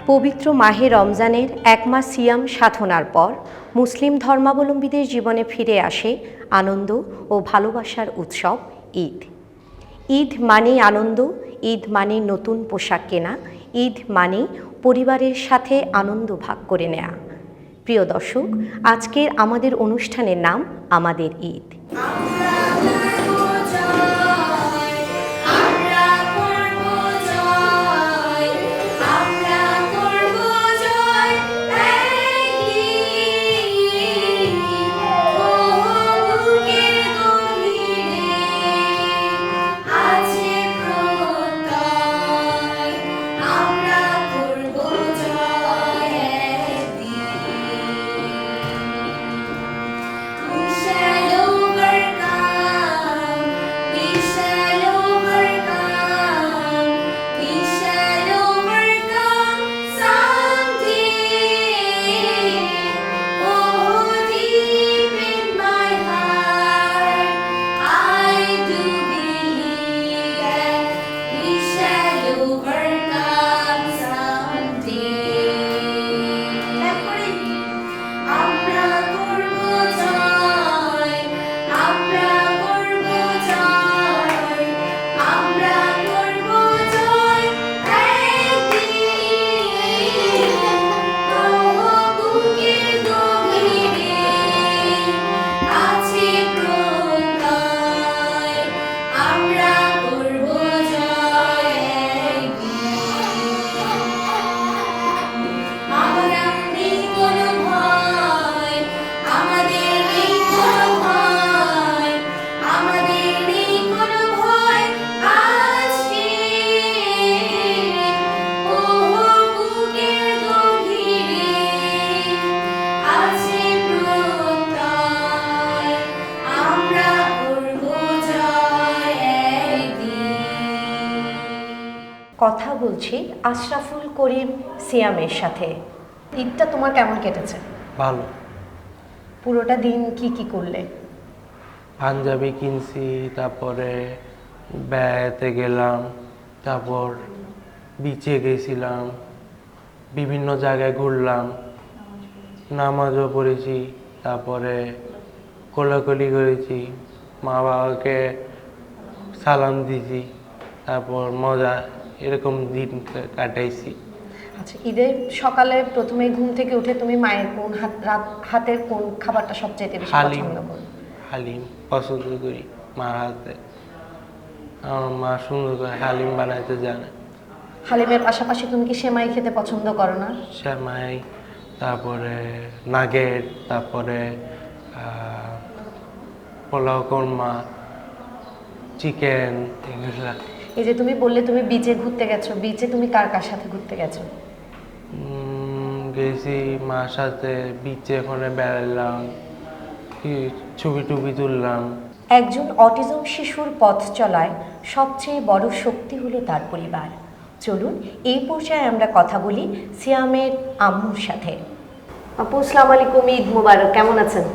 পবিত্র মাহে রমজানের এক মাস সিয়াম সাধনার পর মুসলিম ধর্মাবলম্বীদের জীবনে ফিরে আসে আনন্দ ও ভালোবাসার উৎসব ঈদ। ঈদ মানেই আনন্দ, ঈদ মানেই নতুন পোশাক কেনা, ঈদ মানেই পরিবারের সাথে আনন্দ ভাগ করে নেয়া। প্রিয় দর্শক, আজকের আমাদের অনুষ্ঠানের নাম আমাদের ঈদ। কথা বলছি আশরাফুল করিম সিয়ামের সাথে। ঈদটা তোমার কেমন কেটেছে? ভালো। পুরোটা দিন কি কি করলে? পাঞ্জাবি কিনছি, তারপরে বেড়াতে গেলাম, তারপর বিচে গেছিলাম, বিভিন্ন জায়গায় ঘুরলাম, নামাজও পড়েছি, তারপরে কোলাকুলি করেছি, মা বাবাকে সালাম দিয়েছি, তারপর মজা এরকম দিন কাটাইছি। আচ্ছা, ঈদের সকালে প্রথমে ঘুম থেকে উঠে তুমি মায়ের কোন হাতের কোন খাবারটা সবচেয়ে বেশি পছন্দ করো? হালিম পছন্দ করি মার হাতে। আমার মা সুন্দর করে হালিম বানাইতে জানে। হালিমের পাশাপাশি তুমি কি সেমাই খেতে পছন্দ করো না? সেমাই, তারপরে নাগেট, তারপরে পোলাও কোরমা, চিকেন, এগুলা। এই যে তুমি বললে তুমি বিচে ঘুরতে গেছো, বিচে তুমি কার কার সাথে ঘুরতে গেছো? গেছি মার সাথে, বিচে ওখানে বেড়ালাম, ছবি টুবি তুললাম। একজন অটিজম শিশুর পথ চলায় সবচেয়ে বড় শক্তি হলো তার পরিবার। চলুন এই পর্যায়ে আমরা কথা বলি সিয়ামের আম্মুর সাথে। আপু, আসসালামু আলাইকুম, ঈদ মোবারক, কেমন আছেন?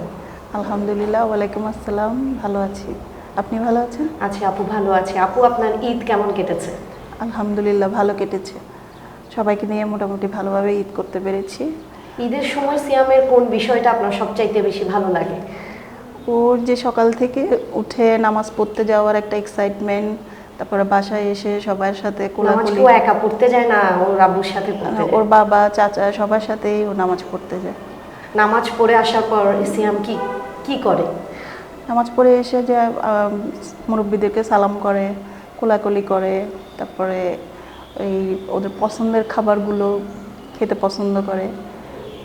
আলহামদুলিল্লাহ। ওয়ালাইকুম আসসালাম, ভালো আছি। আপনি ভালো আছেন? আচ্ছা আপু, ভালো আছি। আপু, আপনার ঈদ কেমন কেটেছে? আলহামদুলিল্লাহ, ভালো কেটেছে। সবাইকে নিয়ে মোটামুটি ভালোভাবে ঈদ করতে পেরেছি। ঈদের সময় সিয়ামের কোন বিষয়টা আপনার সবচাইতে বেশি ভালো লাগে? ওর যে সকাল থেকে উঠে নামাজ পড়তে যাওয়ার একটা এক্সাইটমেন্ট, তারপরে বাসায় এসে সবার সাথে কোলাকুলি। ও একা পড়তে যায় না, ওর আব্বুর সাথে পড়তে যায়? ওর বাবা, চাচা সবার সাথেই ও নামাজ পড়তে যায়। নামাজ পড়ে আসার পর সিয়াম কি করে? নামাজ পড়ে এসে যে মুরব্বিদেরকে সালাম করে, কোলাকুলি করে, তারপরে এই ওদের পছন্দের খাবারগুলো খেতে পছন্দ করে।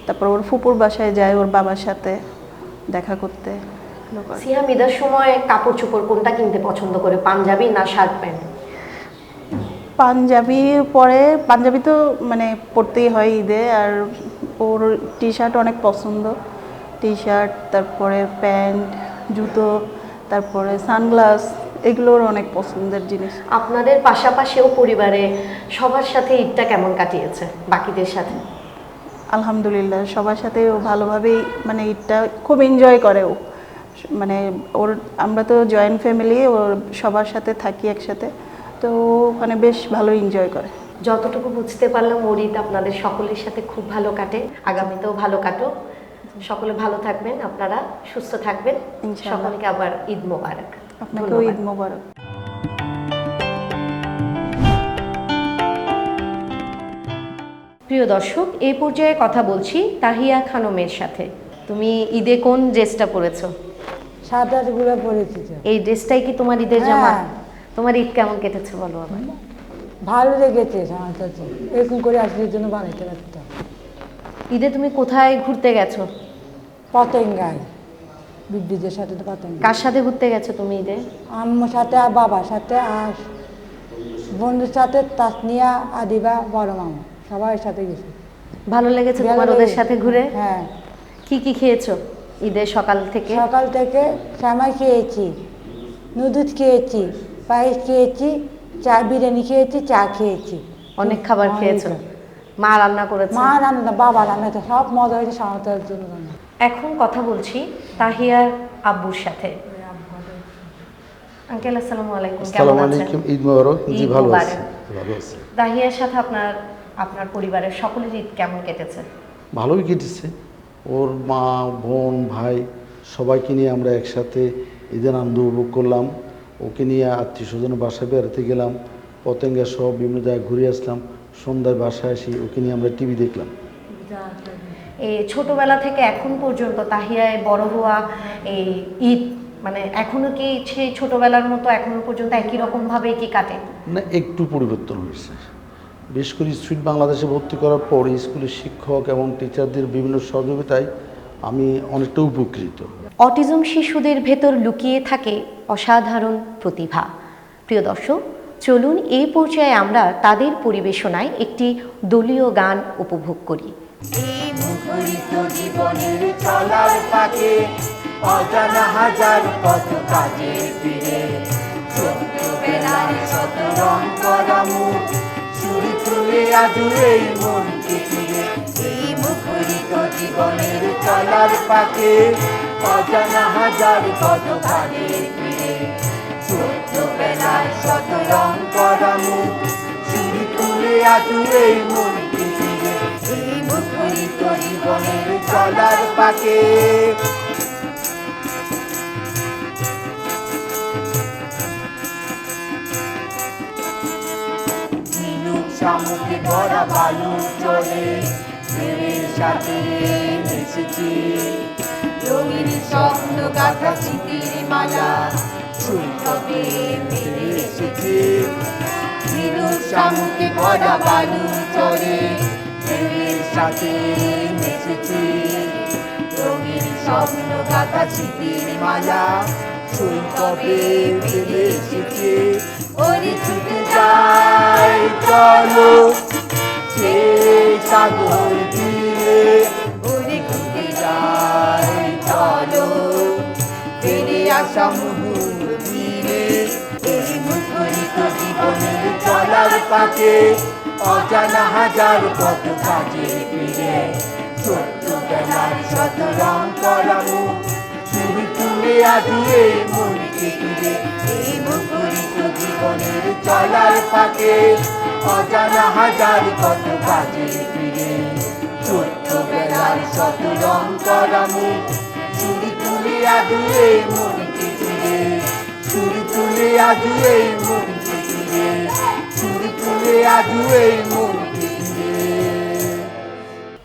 তারপর ওর ফুপুর বাসায় যায় ওর বাবার সাথে দেখা করতে। সিয়াম ঈদের সময় কাপড় চোপড় কোনটা কিনতে পছন্দ করে, পাঞ্জাবি না শার্ট প্যান্ট? পাঞ্জাবি পরে, পাঞ্জাবি তো মানে পরতেই হয় ঈদে। আর ওর টি শার্ট অনেক পছন্দ, টি শার্ট, তারপরে প্যান্ট, জুতো, তারপরে সানগ্লাস, এগুলোর অনেক পছন্দের জিনিস। আপনাদের পাশাপাশিও পরিবারে সবার সাথে ঈদটা কেমন কাটিয়েছে বাকিদের সাথে? আলহামদুলিল্লাহ, সবার সাথে ও ভালোভাবেই মানে ঈদটা খুব এনজয় করে। ও মানে ওর, আমরা তো জয়েন্ট ফ্যামিলি, ওর সবার সাথে থাকি একসাথে, তো ওখানে বেশ ভালো এনজয় করে। যতটুকু বুঝতে পারলাম ওর ঈদ আপনাদের সকলের সাথে খুব ভালো কাটে, আগামীতেও ভালো কাটুক। সকলে ভালো থাকবেন, আপনারা সুস্থ থাকবেন। ইনশাআল্লাহ। সকলকে আবার ঈদ মোবারক। আপনাকেও ঈদ মোবারক। প্রিয় দর্শক, এই পর্যায়ে কথা বলছি তাহিয়া খানমের সাথে। তুমি ঈদে কোন ড্রেসটা পরেছো? সাদা গুলো পরেছি তো। এই ড্রেসটাই কি তোমার ঈদের জামা? হ্যাঁ। তোমার ঈদ কেমন কেটেছে বলো আবার। ভালো লেগেছে আমার কাছে, এরকম করে আসলে জন্য বানাইতে রাখতাম। ঈদে তুমি কোথায় ঘুরতে গেছো? পতেঙ্গায়, বিদ্যুতের সাথে তো পতেঙ্গা। কার সাথে ঘুরতে গেছো তুমি ঈদে? আম্মুর সাথে আর বাবার সাথে আর বন্ধুর সাথে, তাসনিয়া, আদিবা, বড় মামা, সবার সাথে গেছি। ভালো লেগেছে ভালো তোমার ওদের লেগেছে। সাথে ঘুরে? হ্যাঁ, কি কি খেয়েছো ঈদের সকাল থেকে? সকাল থেকে শ্যামাই খেয়েছি, নুডলস খেয়েছি, পায়েস খেয়েছি, চা, বিরিয়ানি খেয়েছি, চা খেয়েছি। অনেক খাবার খেয়েছো। মা রান্না করেছে? মা রান্না, বাবা রান্নাতে সব মজা হয়েছে, সামতার জন্য রান্না। এখন কথা বলছি তাহিয়ার আব্বুর সাথে। আঙ্কেল আসসালামু আলাইকুম, কেমন আসসালামু আছেন? আলাইকুম, ঈদ মোবারক। জি ঈদ ভালো মোবারক। আছি, ভালো আছি। তাহিয়ার সাথে আপনার পরিবারের সকলের ঈদ কেমন কেটেছে? ভালোই কেটেছে। ওর মা, বোন, ভাই সবাইকে নিয়ে আমরা একসাথে ঈদের আনন্দ উপভোগ করলাম। ওকে নিয়ে আত্মীয় স্বজনের বাসায় বেড়াতে গেলাম, পতেঙ্গা সহ বিভিন্ন জায়গায় ঘুরে আসলাম। সন্ধ্যায় বাসায় আসি, ওকে নিয়ে আমরা টিভি দেখলাম। এই ছোটবেলা থেকে এখন পর্যন্ত তাহিয়ায় বড় হওয়া এই ঈদ, মানে এখনো কি সেই ছোটবেলার মতো এখনো পর্যন্ত একই রকম ভাবেই কি কাটে? না, একটু পরিবর্তন হয়েছে। বিশেষ করে স্টুডেন্ট বাংলাদেশে ভর্তি করার পর স্কুলের শিক্ষক এবং টিচারদের বিভিন্ন সহযোগিতায় আমি অনেকটা উপকৃত। অটিজম শিশুদের ভেতর লুকিয়ে থাকে অসাধারণ প্রতিভা। প্রিয় দর্শক, চলুন এই পর্যায়ে আমরা তাদের পরিবেশনায় একটি দলীয় গান উপভোগ করি। এই মুখরিত জীবনের চলার পাকে অজানা হাজার কত কাজে ফিরে, ছোট্টবেলার শত রং করা মুখ চুরি তুলে আজু এই মনকে ফিরে। এই মুখরিত জীবনের চলার পাকে অজানা হাজার কত কাজে ফিরে, ছোট্টবেলার শত রং করা মুখ চুরি তুলে আজু এই মনকে ফিরে। এই মুখরিত জীবনের চলার পাকে ঝিনুক শামুকে ভরা বালু চলে ঢেউয়ের সাথে মিশেছি, রঙিন স্বপ্ন গাথা স্মৃতির মালা শৈশবে ফিরে এসেছি। ঝিনুক শামুকে ভরা বালু চলে ঢেউয়ের সাথে মিশেছি, রঙিন স্বপ্ন গাথা স্মৃতির মালা শৈশবে ফিরে এসেছি। ওরে ছুটে যাই চলো সে সাগর তীরে, ওরে ঘুরতে যাই চলো ফিরে আসা মুহুর দিনে। এই মুখরিত জীবনের চলার পাকে অজানা হাজার কত কাজে ফিরে, ছোট্টবেলার শত রং করা মুখ চুরি তুলে আজুয়ে মনকে ফিরে। এই মুখরিত জীবনের চলার পাকে অজানা হাজার কত কাজে ফিরে, ছোট্টবেলার শত রং করা মুখ চুরি তুলে আজুয়ে মনকে ফিরে, চুরি তুলে আজুয়ে মনকে ফিরে, চুরি তুলে আজুয়ে মনকে ফিরে।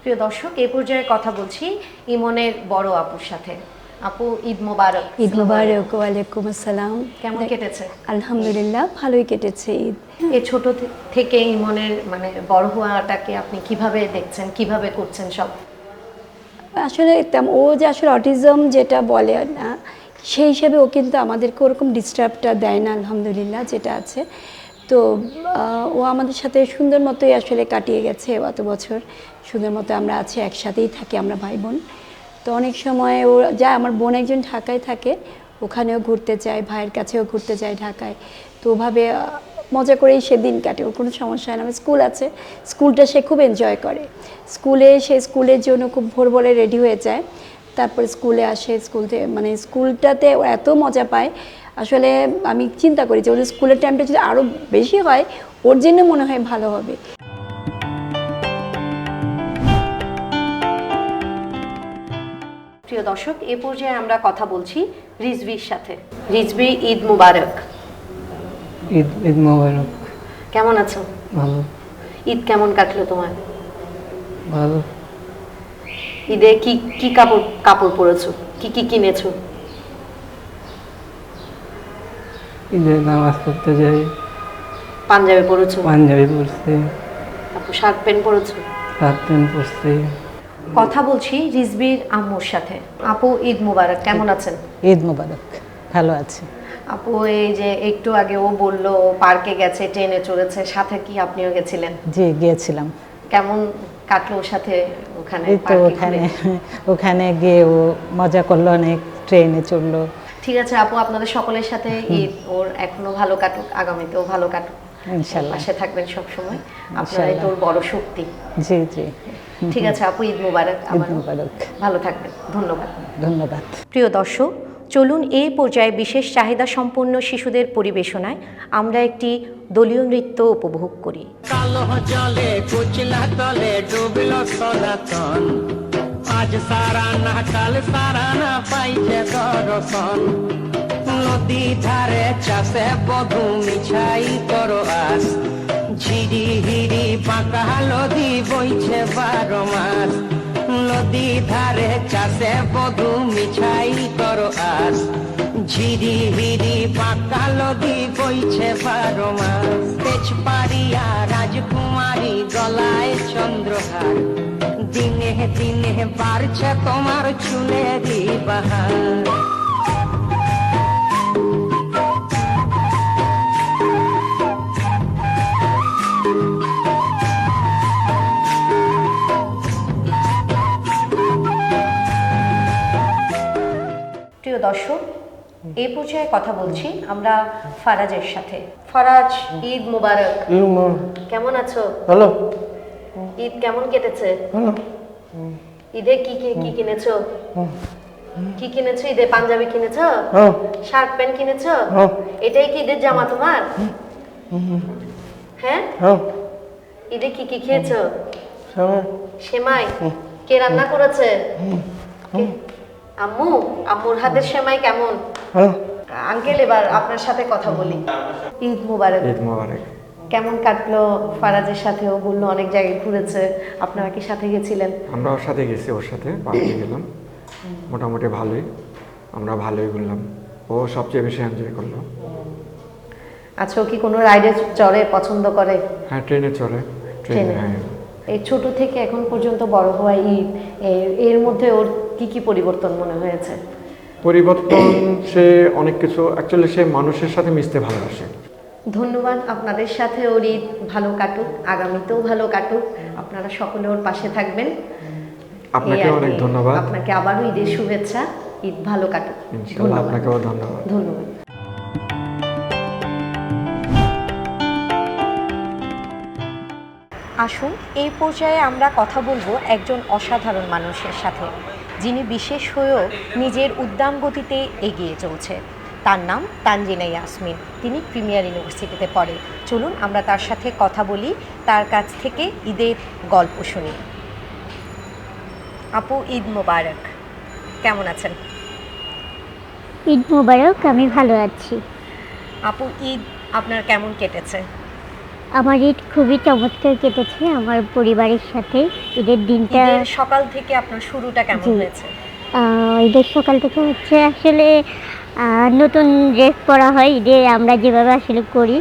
প্রিয় দর্শক, এই পর্যায়ে কথা বলছি ইমনের বড় আপুর সাথে। আপু, ঈদ মোবারক। ঈদ মোবারক। ওয়ালাইকুম আসসালাম। কেমন কেটেছে? আলহামদুলিল্লাহ, ভালোই কেটেছে ঈদ। এই ছোট থেকে ইমনের মানে বড় হওয়াটাকে আপনি কিভাবে দেখছেন, কিভাবে করছেন সব? আসলে ও যে আসলে অটিজম যেটা বলে না, সেই হিসেবে ও কিন্তু আমাদেরকে ওরকম ডিস্টার্বটা দেয় না, আলহামদুলিল্লাহ যেটা আছে। তো ও আমাদের সাথে সুন্দর মতোই আসলে কাটিয়ে গেছে অত বছর, সুন্দর মতো আমরা আছি, একসাথেই থাকি আমরা ভাই বোন। তো অনেক সময় ও যায়, আমার বোন একজন ঢাকায় থাকে, ওখানেও ঘুরতে যায়, ভাইয়ের কাছেও ঘুরতে যায় ঢাকায়। তো ওভাবে মজা করেই সে দিন কাটে, ওর কোনো সমস্যা হয় না। আমার স্কুল আছে, স্কুলটা সে খুব এনজয় করে। স্কুলের জন্য খুব ভোর ভোরে রেডি হয়ে যায়, তারপরে স্কুলে আসে। মানে স্কুলটাতে ও এত মজা পায়, আসলে আমি চিন্তা করি যে ওদের স্কুলের টাইমটা যদি আরও বেশি হয়, ও ওর জন্য মনে হয় ভালো হবে। প্রিয় দর্শক, এ পর্যায়ে আমরা কথা বলছি রিজভির সাথে। রিজভি, ঈদ মুবারক। ঈদ ঈদ মোবারক। কেমন আছো? ভালো। ঈদ কেমন কাটলো তোমার? ভালো। ঈদে কি কি কাপড় পরেছো, কি কি কিনেছো? ঈদে নামাজ পড়তে যাই। পাঞ্জাবি পরেছো? পাঞ্জাবি পরছি। তারপর শার্ট প্যান্ট পরেছো? শার্ট প্যান্ট পরছি। কথা বলছি রিজভির আম্মুর সাথে। আপু, ঈদ মুবারক। কেমন আছেন? ঈদ মোবারক, ভালো আছি। আপু, এই যে একটু আগে ও বললো পার্কে গেছে, ট্রেনে চড়েছে, সাথে কি আপনিও গেছিলেন? জি, গিয়েছিলাম। কেমন কাটলো ওর সাথে ওখানে? এই তো ওখানে গিয়ে ও মজা করলো অনেক, ট্রেনে চড়লো। ঠিক আছে আপু, আপনাদের সকলের সাথে ঈদ ওর এখনো ভালো কাটুক, আগামীতেও ভালো কাটুক, ইনশাল্লাহ। পাশে থাকবেন সব সময়, আপনারাই তোর বড় শক্তি। জি জি, ঠিক আছে আপু, ঈদ মুবারক। ঈদ মোবারক। ভালো থাকবেন, ধন্যবাদ। ধন্যবাদ। প্রিয় দর্শক, চলুন এই পর্যায়ে বিশেষ চাহিদা সম্পন্ন শিশুদের পরিবেশনায় আমরা একটি দলীয় নৃত্য উপভোগ করি। কালো জলে কুচলা তলে ডুবল সনাতন, আজ সারা না কাল সারা না পাইছে দর্শন। নদী ধারে চাষে বধু মিছাই করো আস, ঝিরি হিরি বাঁকা নদী বইছে 12 মাস। নদী ধারে চাষে বধু মিছাই করো আস, ঝিরি হিরি বাঁকা নদী বইছে 12 মাস। তেজপাড়িয়া রাজকুমারী গলায় চন্দ্রহার, দিনে দিনে বাড়ছে তোমার চুলেরই বাহার। প্রিয় দর্শক, এই পর্যায়ে কথা বলছি আমরা ফারাজের সাথে। ফারাজ, ঈদ মুবারক। কেমন আছো? ভালো। ঈদ কেমন কেটেছে? ভালো। ঈদে কি কি কি কিনেছো? কি কিনেছো ঈদে? পাঞ্জাবি কিনেছো? শার্ট প্যান্ট কিনেছো? এটাই কি ঈদের জামা তোমার? হ্যাঁ, ঈদে কি কি খেয়েছো? সেমাই। কে রান্না করেছে? আম্মু। আম্মুর হাতের সেমাই কেমন? আঙ্কেল, এবার আপনার সাথে কথা বলি। ঈদ মুবারক। ঈদ মোবারক। কেমন কাটলো ফারাজের সাথে? ও বললো অনেক জায়গায় ঘুরেছে, আপনারা কি সাথে গেছিলেন? আমরা ওর সাথে গেছি, ওর সাথে পার্কে গেলাম, মোটামুটি ভালোই, আমরা ভালোই ঘুরলাম, ও সবচেয়ে বেশি এনজয় করলো। আচ্ছা, ও কি কোনো রাইডে চড়ে পছন্দ করে? হ্যাঁ, ট্রেনে চড়ে। ট্রেনে, হ্যাঁ। এই ছোট থেকে এখন পর্যন্ত বড় হওয়া ঈদ, এর মধ্যে ওর কি কি পরিবর্তন মনে হয়েছে? পরিবর্তন, সে অনেক কিছু, অ্যাকচুয়ালি সে মানুষের সাথে মিশতে ভালোবাসে। ধন্যবাদ। আপনাদের সাথে ওর ঈদ ভালো কাটুক, আগামীতেও ভালো কাটুক, আপনারা সকলে ওর পাশে থাকবেন। আপনাকে অনেক ধন্যবাদ। আপনাকে আবারও ঈদের শুভেচ্ছা, ঈদ ভালো কাটুক। ইনশাআল্লাহ, আপনাকেও ধন্যবাদ। ধন্যবাদ। আসুন, এই পর্যায়ে আমরা কথা বলবো একজন অসাধারণ মানুষের সাথে, যিনি বিশেষ হয়েও নিজের উদ্দাম গতিতে এগিয়ে চলছে। তার নাম তানজিনা ইয়াসমিন। তিনি প্রিমিয়ার ইউনিভার্সিটিতে পড়ে। চলুন আমরা তার সাথে কথা বলি, তার কাছ থেকে ঈদের গল্প শুনি। আপু, ঈদ মোবারক। কেমন আছেন? ঈদ মোবারক, আমি ভালো আছি। আপু, ঈদ আপনার কেমন কেটেছে? আমার ঈদ খুবই চমৎকার কেটেছে আমার পরিবারের সাথে। ঈদের দিনটা, ঈদের সকাল থেকে আপনার শুরুটা কেমন হয়েছে? ঈদের সকাল থেকে হচ্ছে আসলে নতুন ড্রেস পরা হয়। ঈদে আমরা যেভাবে আসলে করি,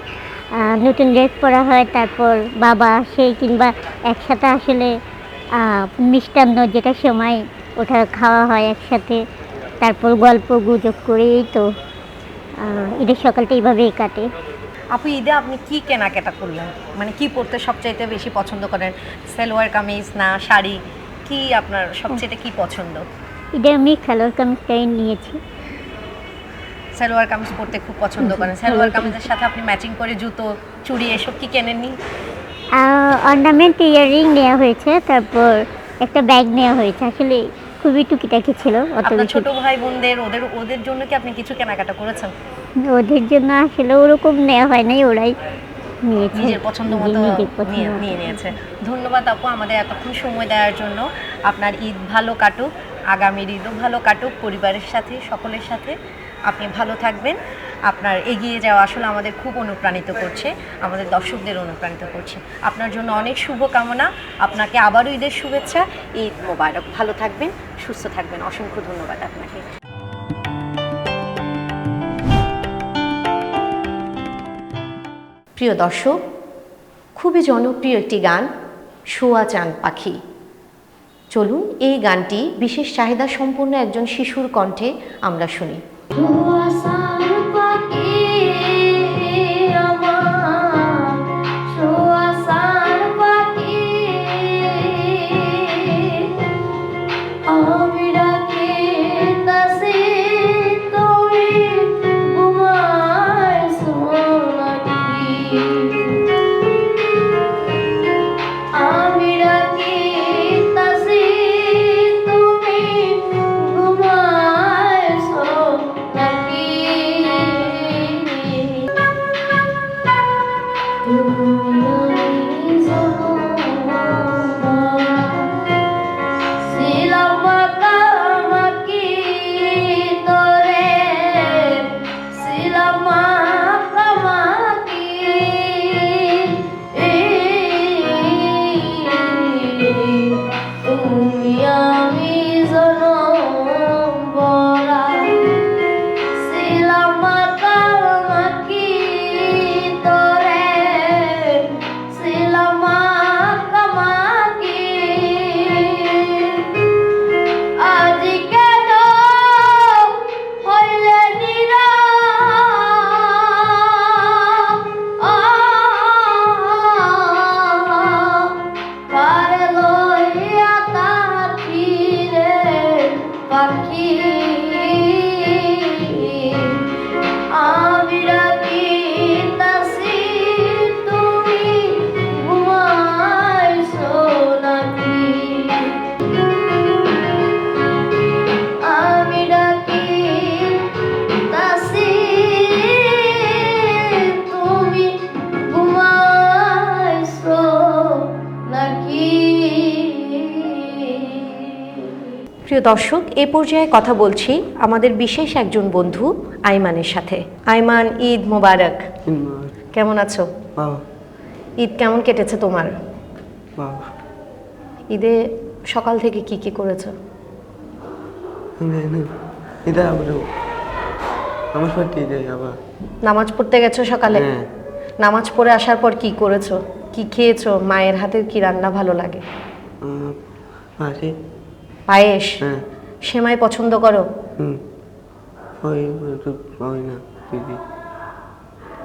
নতুন ড্রেস পরা হয়, তারপর বাবা সেই কিংবা একসাথে আসলে মিষ্টান্ন যেটা সময় ওটা খাওয়া হয় একসাথে, তারপর গল্প গুজব করে, এই তো ঈদের সকালটা এইভাবেই কাটে। আপু, ঈদে আপনি কি কেনাকাটা করলেন? মানে কি পরতে সবচাইতে বেশি পছন্দ করেন? সালোয়ার কামিজ না শাড়ি? কি আপনার সবচেয়ে কি পছন্দ? ঈদে আমি সালোয়ার কামিজটাই নিয়েছি। সালোয়ার কামিজ পরতে খুব পছন্দ করেন। সালোয়ার কামিজের সাথে আপনি ম্যাচিং করে জুতো, চুড়ি এসব কি কেনেননি? অর্নামেন্ট ইয়াররিং নেওয়া হয়েছে, তারপর একটা ব্যাগ নেওয়া হয়েছে। আসলে খুবই টুকিটাকি ছিল। আপনার ছোট ভাই বোনদের ওদের জন্য কি আপনি কিছু কেনাকাটা করেছেন? ওদের জন্য আসলে ওরকম নেওয়া হয় নাই, ওরাই নিয়েছে। নিজের পছন্দ মতো নিজের পছন্দ মতো। নিয়ে নিয়েছে। ধন্যবাদ আপু আমাদের এতক্ষণ সময় দেওয়ার জন্য। আপনার ঈদ ভালো কাটুক, আগামীর ঈদও ভালো কাটুক পরিবারের সাথে, সকলের সাথে। আপনি ভালো থাকবেন। আপনার এগিয়ে যাওয়া আসলে আমাদের খুব অনুপ্রাণিত করছে, আমাদের দর্শকদের অনুপ্রাণিত করছে। আপনার জন্য অনেক শুভকামনা। আপনাকে আবারও ঈদের শুভেচ্ছা। ঈদ মোবারক। ভালো থাকবেন, সুস্থ থাকবেন। অসংখ্য ধন্যবাদ আপনাকে। প্রিয় দর্শক, খুবই জনপ্রিয় একটি গান শোয়া চাঁদ পাখি। চলুন এই গানটি বিশেষ চাহিদা সম্পন্ন একজন শিশুর কণ্ঠে আমরা শুনি। প্রিয় দর্শক, এ পর্যায়ে কথা বলছি আমাদের বিশেষ একজন বন্ধু আইমানের সাথে। আইমান, ঈদ মোবারক। কেমন আছো? ঈদ কেমন কেটেছে তোমার? ঈদে সকাল থেকে কি কি করেছো? নামাজ পড়তে গেছো সকালে? নামাজ পড়ে আসার পর কি করেছো, কি খেয়েছো? মায়ের হাতের কি রান্না ভালো লাগে? পায়েস। সেমাই পছন্দ করো?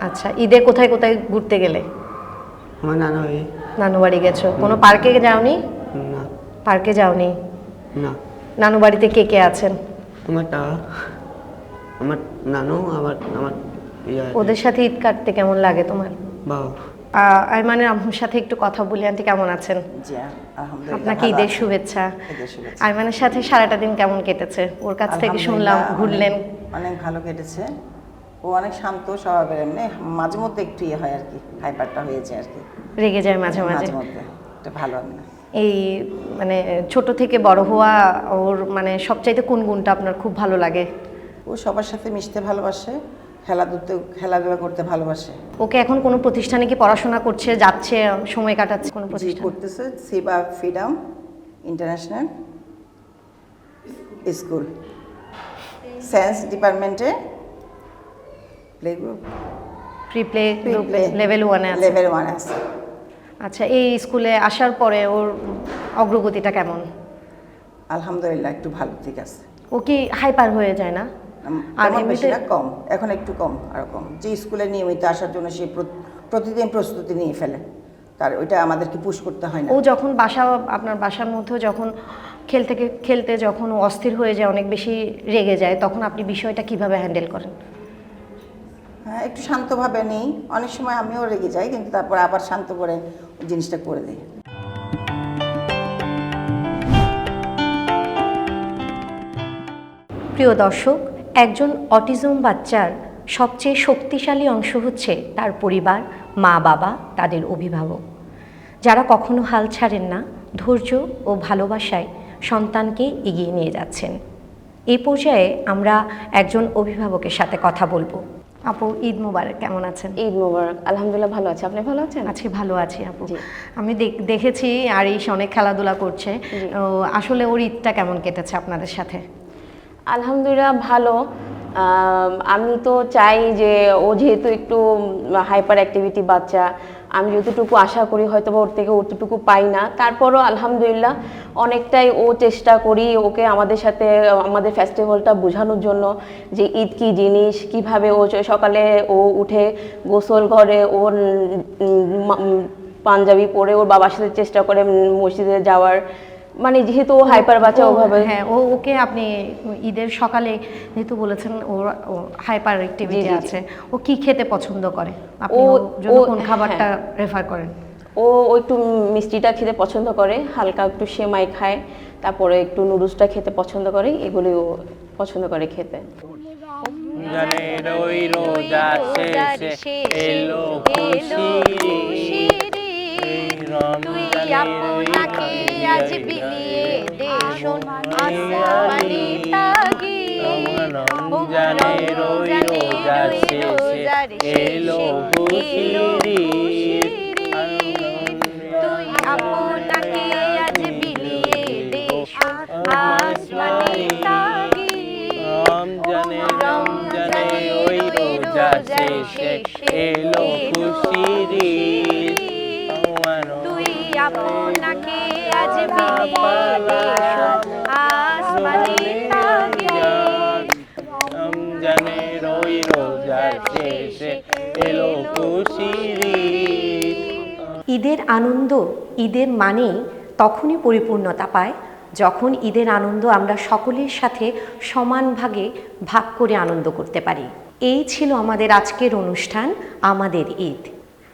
আচ্ছা, ঈদে কোথায় কোথায় ঘুরতে গেলে? নানু বাড়ি গেছো। কোনো পার্কে যাওনি? পার্কে যাওনি? নানু বাড়িতে কে কে আছেন? আমার নানু, আবার আমার ওদের সাথে ঈদ কাটতে কেমন লাগে তোমার? আইমানের আম্মুর সাথে একটু কথা বলি। আন্টি কেমন আছেন? আপনাকে ঈদের শুভেচ্ছা। আইমানের সাথে সারাটা দিন কেমন কেটেছে? ওর কাছ থেকে শুনলাম ঘুরলেন। অনেক ভালো কেটেছে। ও অনেক শান্ত স্বভাবের, এমনি মাঝে মধ্যে একটু ইয়ে হয় আর কি, হাইপারটা হয়ে যায় আর কি, রেগে যায় মাঝে মাঝে। এটা ভালো না। এই মানে ছোট থেকে বড় হওয়া, ওর মানে সবচাইতে কোন গুণটা আপনার খুব ভালো লাগে? ও সবার সাথে মিশতে ভালোবাসে, খেলাধুলা করতে ভালোবাসে। ওকে এখন কোনো প্রতিষ্ঠানে কি পড়াশোনা করছে, যাচ্ছে, সময় কাটাচ্ছে কোনো প্রতিষ্ঠানে? করতেছে সিবা ফ্রিডম ইন্টারন্যাশনাল স্কুল, সায়েন্স ডিপার্টমেন্টে play group, play group level 1 আছে। লেভেল 1 আছে। আচ্ছা, এই স্কুলে আসার পরে ওর অগ্রগতিটা কেমন? আলহামদুলিল্লাহ একটু ভালো, ঠিক আছে। ও কি হাইপার হয়ে যায় না? আর এমনিতে কম, এখন একটু কম, আরো কম। যে স্কুলে নিয়মিত আসার জন্য সে প্রতিদিন প্রস্তুতি নিয়ে ফেলে, তার ওইটা আমাদেরকে পুশ করতে হয় না। ও যখন আপনার বাসার মধ্যে যখন খেলতে যখন ও অস্থির হয়ে যায়, অনেক বেশি রেগে যায়, তখন আপনি বিষয়টা কিভাবে হ্যান্ডেল করেন? হ্যাঁ, একটু শান্তভাবে নিই। অনেক সময় আমিও রেগে যাই, কিন্তু তারপর আবার শান্ত করে জিনিসটা করে দিই। প্রিয় দর্শক, একজন অটিজম বাচ্চার সবচেয়ে শক্তিশালী অংশ হচ্ছে তার পরিবার মা বাবা, তাদের অভিভাবক, যারা কখনো হাল ছাড়েন না, ধৈর্য ও ভালোবাসায় সন্তানকে এগিয়ে নিয়ে যাচ্ছেন। এই পর্যায়ে আমরা একজন অভিভাবকের সাথে কথা বলবো। আপু, ঈদ মোবারক, কেমন আছেন? ঈদ মোবারক, আলহামদুলিল্লাহ ভালো আছি। আপনি ভালো আছেন? আছি, ভালো আছি আপু। আমি দেখেছি আরিশ অনেক খেলাধুলা করছে, আসলে ওর ঈদটা কেমন কেটেছে আপনাদের সাথে? আলহামদুলিল্লাহ ভালো। আমি তো চাই যে ও যেহেতু একটু হাইপার অ্যাক্টিভিটি বাচ্চা, আমি যতটুকু আশা করি হয়তো ওর থেকে অতটুকু পাই না, তারপরও আলহামদুলিল্লাহ অনেকটাই ও চেষ্টা করি ওকে আমাদের সাথে আমাদের ফেস্টিভ্যালটা বোঝানোর জন্য যে ঈদ কী জিনিস, কিভাবে ও সকালে ও উঠে গোসল করে, ওর পাঞ্জাবি পরে ওর বাবার সাথে চেষ্টা করে মসজিদে যাওয়ার, মানে যেহেতু ও হাইপার বাচ্চা ওভাবে। হ্যাঁ, ওকে আপনি ঈদের সকালে যেহেতু বলেছেন ওর হাইপার অ্যাক্টিভিটি আছে, ও কি খেতে পছন্দ করে? আপনি কোন খাবারটা রেফার করেন? ও একটু মিষ্টিটা খেতে পছন্দ করে, হালকা একটু সেমাই খায়, তারপরে একটু নুডলসটা খেতে পছন্দ করে, এগুলি ও পছন্দ করে খেতে। রমজানের ওই রোজা শেষে এলো খুশি, আপনাকে আজ বিলিয়ে দে শোন আসমানি তাগি। রমজানের ওই রোজা শেষে এলো খুশি, তুই আপনাকে আজ বিলিয়ে দে শোন আসমানি তাগি। রমজানের ওই রোজা শেষে এলো খুশি, আপনাকে আজ বিলিয়ে দে শোন আসমানি তাগি। রমজানের ওই রোজা শেষে এলো খুশি। ঈদের আনন্দ, ঈদের মানে তখনই পরিপূর্ণতা পায় যখন ঈদের আনন্দ আমরা সকলের সাথে সমান ভাগে ভাগ করে আনন্দ করতে পারি। এই ছিল আমাদের আজকের অনুষ্ঠান, আমাদের ঈদ।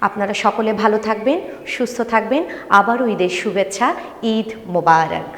আপনারা সকলে ভালো থাকবেন, সুস্থ থাকবেন। আবারও ঈদের শুভেচ্ছা। ঈদ মোবারক।